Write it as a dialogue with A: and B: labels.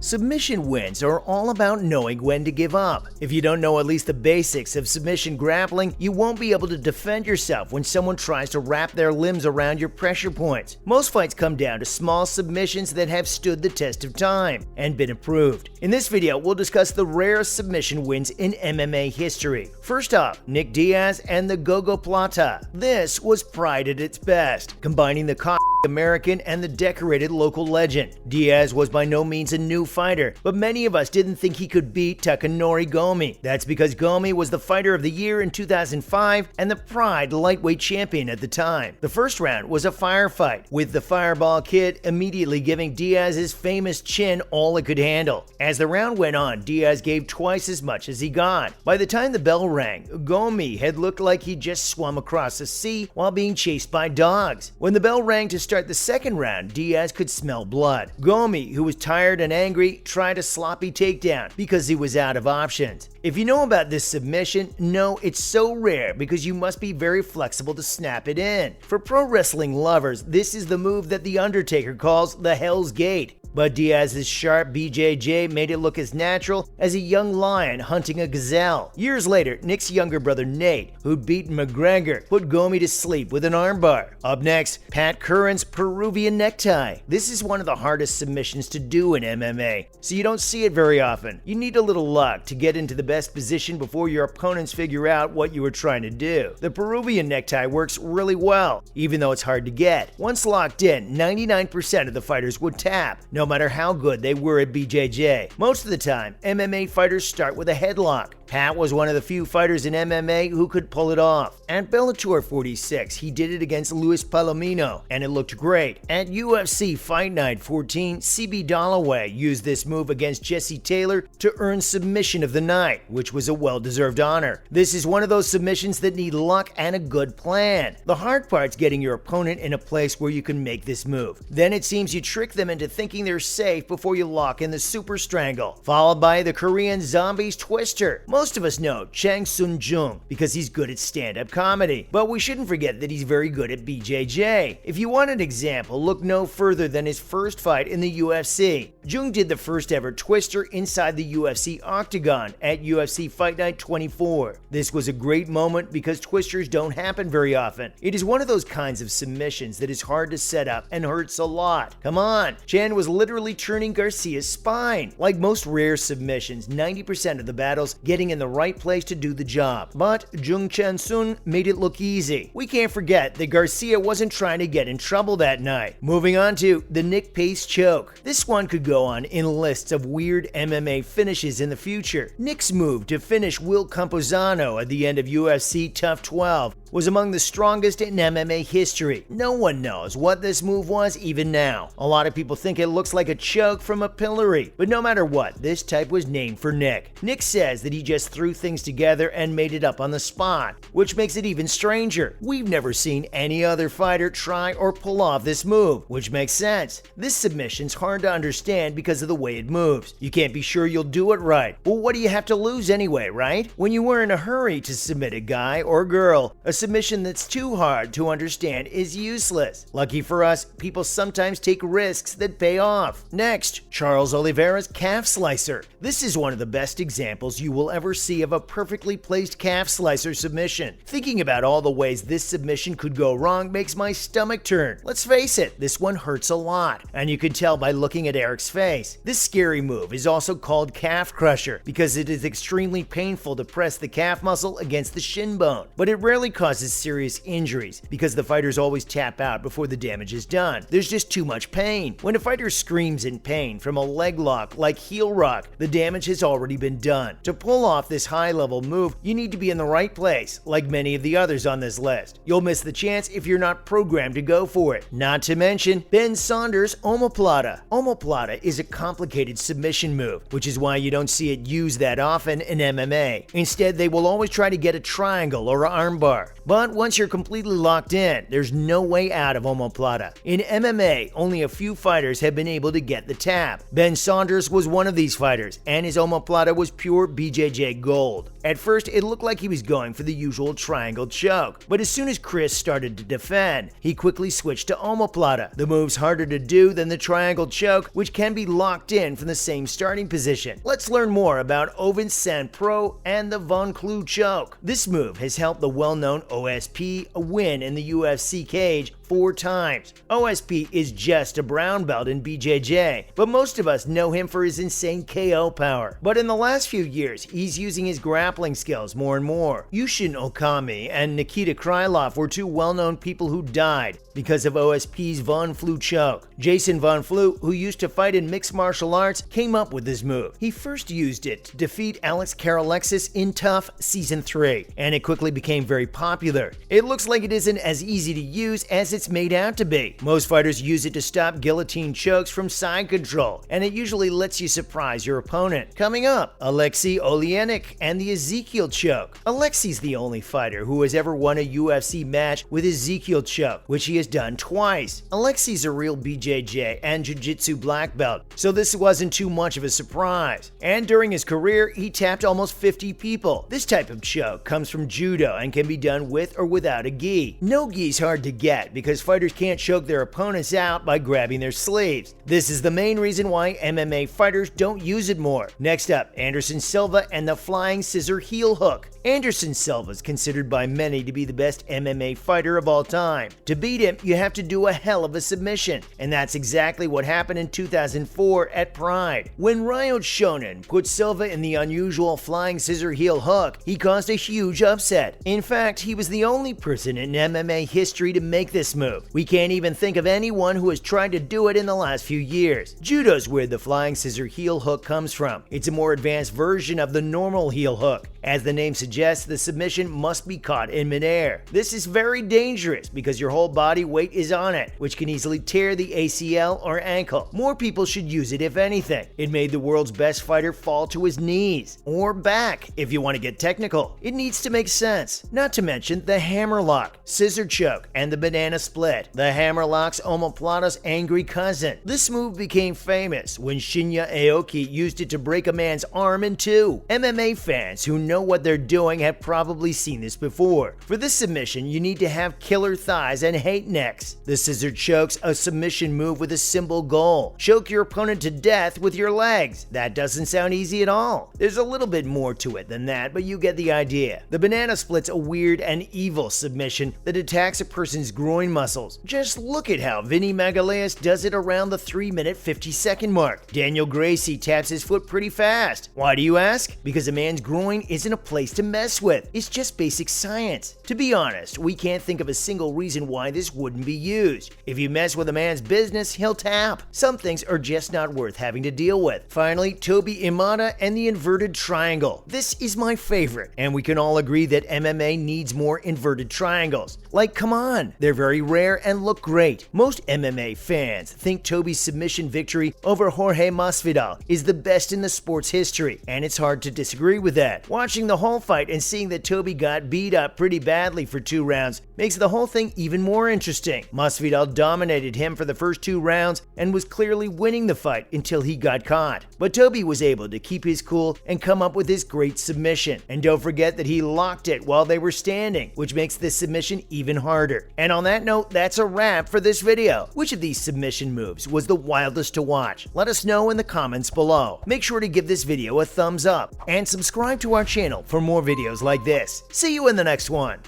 A: Submission wins are all about knowing when to give up. If you don't know at least the basics of submission grappling, you won't be able to defend yourself when someone tries to wrap their limbs around your pressure points. Most fights come down to small submissions that have stood the test of time and been improved. In this video, we'll discuss the rarest submission wins in MMA history. First up, Nick Diaz and the Gogo Plata. This was pride at its best, combining the American and the decorated local legend. Diaz was by no means a new fighter, but many of us didn't think he could beat Takanori Gomi. That's because Gomi was the fighter of the year in 2005 and the Pride lightweight champion at the time. The first round was a firefight, with the Fireball Kid immediately giving Diaz his famous chin all it could handle. As the round went on, Diaz gave twice as much as he got. By the time the bell rang, Gomi had looked like he just swum across the sea while being chased by dogs. When the bell rang to start the second round, Diaz could smell blood. Gomi, who was tired and angry, tried a sloppy takedown because he was out of options. If you know about this submission, know it's so rare because you must be very flexible to snap it in. For pro wrestling lovers, this is the move that The Undertaker calls the Hell's Gate. But Diaz's sharp BJJ made it look as natural as a young lion hunting a gazelle. Years later, Nick's younger brother Nate, who'd beaten McGregor, put Gomi to sleep with an armbar. Up next, Pat Curran's Peruvian necktie. This is one of the hardest submissions to do in MMA, so you don't see it very often. You need a little luck to get into the best position before your opponents figure out what you were trying to do. The Peruvian necktie works really well, even though it's hard to get. Once locked in, 99% of the fighters would tap, no matter how good they were at BJJ. Most of the time, MMA fighters start with a headlock. Pat was one of the few fighters in MMA who could pull it off. At Bellator 46, he did it against Luis Palomino, and it looked great. At UFC Fight Night 14, CB Dollaway used this move against Jesse Taylor to earn submission of the night, which was a well-deserved honor. This is one of those submissions that need luck and a good plan. The hard part's getting your opponent in a place where you can make this move. Then it seems you trick them into thinking they're safe before you lock in the Super Strangle, followed by the Korean Zombie's Twister. Most of us know Chang Sun-jung because he's good at stand-up comedy, but we shouldn't forget that he's very good at BJJ. If you want an example, look no further than his first fight in the UFC. Jung did the first ever Twister inside the UFC octagon at UFC Fight Night 24. This was a great moment because Twisters don't happen very often. It is one of those kinds of submissions that is hard to set up and hurts a lot. Come on, Chan was literally turning Garcia's spine. Like most rare submissions, 90% of the battles getting in the right place to do the job. But Jung Chan-sun made it look easy. We can't forget that Garcia wasn't trying to get in trouble that night. Moving on to the Nick Pace choke. This one could go on in lists of weird MMA finishes in the future. Nick's move to finish Will Campuzano at the end of UFC Tough 12 was among the strongest in MMA history. No one knows what this move was even now. A lot of people think it looks like a choke from a pillory, but no matter what, this type was named for Nick. Nick says that he just threw things together and made it up on the spot, which makes it even stranger. We've never seen any other fighter try or pull off this move, which makes sense. This submission's hard to understand because of the way it moves. You can't be sure you'll do it right. Well, what do you have to lose anyway, right? When you were in a hurry to submit a guy or girl, a submission that's too hard to understand is useless. Lucky for us, people sometimes take risks that pay off. Next, Charles Oliveira's calf slicer. This is one of the best examples you will ever see of a perfectly placed calf slicer submission. Thinking about all the ways this submission could go wrong makes my stomach turn. Let's face it, this one hurts a lot, and you can tell by looking at Eric's face. This scary move is also called calf crusher because it is extremely painful to press the calf muscle against the shin bone, but it rarely causes serious injuries because the fighters always tap out before the damage is done. There's just too much pain. When a fighter screams in pain from a leg lock like heel rock, the damage has already been done. To pull off this high-level move, you need to be in the right place, like many of the others on this list. You'll miss the chance if you're not programmed to go for it. Not to mention Ben Saunders' omoplata. Omoplata is a complicated submission move, which is why you don't see it used that often in MMA. Instead, they will always try to get a triangle or armbar. But once you're completely locked in, there's no way out of omoplata. In MMA, only a few fighters have been able able to get the tap. Ben Saunders was one of these fighters, and his omoplata was pure BJJ gold. At first, it looked like he was going for the usual triangle choke, but as soon as Chris started to defend, he quickly switched to omoplata. The move's harder to do than the triangle choke, which can be locked in from the same starting position. Let's learn more about Ovin San Pro and the Von Clue choke. This move has helped the well-known OSP win in the UFC cage 4 times. OSP is just a brown belt in BJJ, but most of us know him for his insane KO power. But in the last few years, he's using his grappling skills more and more. Yushin Okami and Nikita Krylov were 2 well-known people who died because of OSP's Von Flue choke. Jason Von Flue, who used to fight in mixed martial arts, came up with this move. He first used it to defeat Alex Karalexis in Tough Season 3, and it quickly became very popular. It looks like it isn't as easy to use as it's made out to be. Most fighters use it to stop guillotine chokes from side control, and it usually lets you surprise your opponent. Coming up, Alexei Oleinik and the Ezekiel choke. Alexei's the only fighter who has ever won a UFC match with Ezekiel choke, which he has done twice. Alexei's a real BJJ and Jiu-Jitsu black belt, so this wasn't too much of a surprise. And during his career, he tapped almost 50 people. This type of choke comes from judo and can be done with or without a gi. No gi's hard to get because fighters can't choke their opponents out by grabbing their sleeves. This is the main reason why MMA fighters don't use it more. Next up, Anderson Silva and the flying scissor heel hook. Anderson Silva is considered by many to be the best MMA fighter of all time. To beat him, you have to do a hell of a submission, and that's exactly what happened in 2004 at Pride. When Ryo Shonen put Silva in the unusual flying scissor heel hook, he caused a huge upset. In fact, he was the only person in MMA history to make this move. We can't even think of anyone who has tried to do it in the last few years. Judo's where the flying scissor heel hook comes from. It's a more advanced version of the normal heel hook. As the name suggests, the submission must be caught in midair. This is very dangerous because your whole body weight is on it, which can easily tear the ACL or ankle. More people should use it if anything. It made the world's best fighter fall to his knees, or back if you want to get technical. It needs to make sense. Not to mention the hammerlock, scissor choke, and the banana split. The hammerlock's omoplata's angry cousin. This move became famous when Shinya Aoki used it to break a man's arm in 2. MMA fans who know what they're doing have probably seen this before. For this submission, you need to have killer thighs and hate necks. The scissor choke's a submission move with a simple goal: choke your opponent to death with your legs. That doesn't sound easy at all. There's a little bit more to it than that, but you get the idea. The banana split's a weird and evil submission that attacks a person's groin muscles. Just look at how Vinny Magalhaes does it around the 3-minute 50-second mark. Daniel Gracie taps his foot pretty fast. Why do you ask? Because a man's groin isn't a place to mess with. It's just basic science. To be honest, we can't think of a single reason why this wouldn't be used. If you mess with a man's business, he'll tap. Some things are just not worth having to deal with. Finally, Tobi Imada and the inverted triangle. This is my favorite, and we can all agree that MMA needs more inverted triangles. Like, come on, they're very rare and look great. Most MMA fans think Tobi's submission victory over Jorge Masvidal is the best in the sport's history, and it's hard to disagree with that. Watching the whole fight and seeing that Tobi got beat up pretty badly for 2 rounds makes the whole thing even more interesting. Masvidal dominated him for the first 2 rounds and was clearly winning the fight until he got caught. But Tobi was able to keep his cool and come up with this great submission. And don't forget that he locked it while they were standing, which makes this submission even harder. And on that note, that's a wrap for this video. Which of these submission moves was the wildest to watch? Let us know in the comments below. Make sure to give this video a thumbs up and subscribe to our channel for more videos like this. See you in the next one.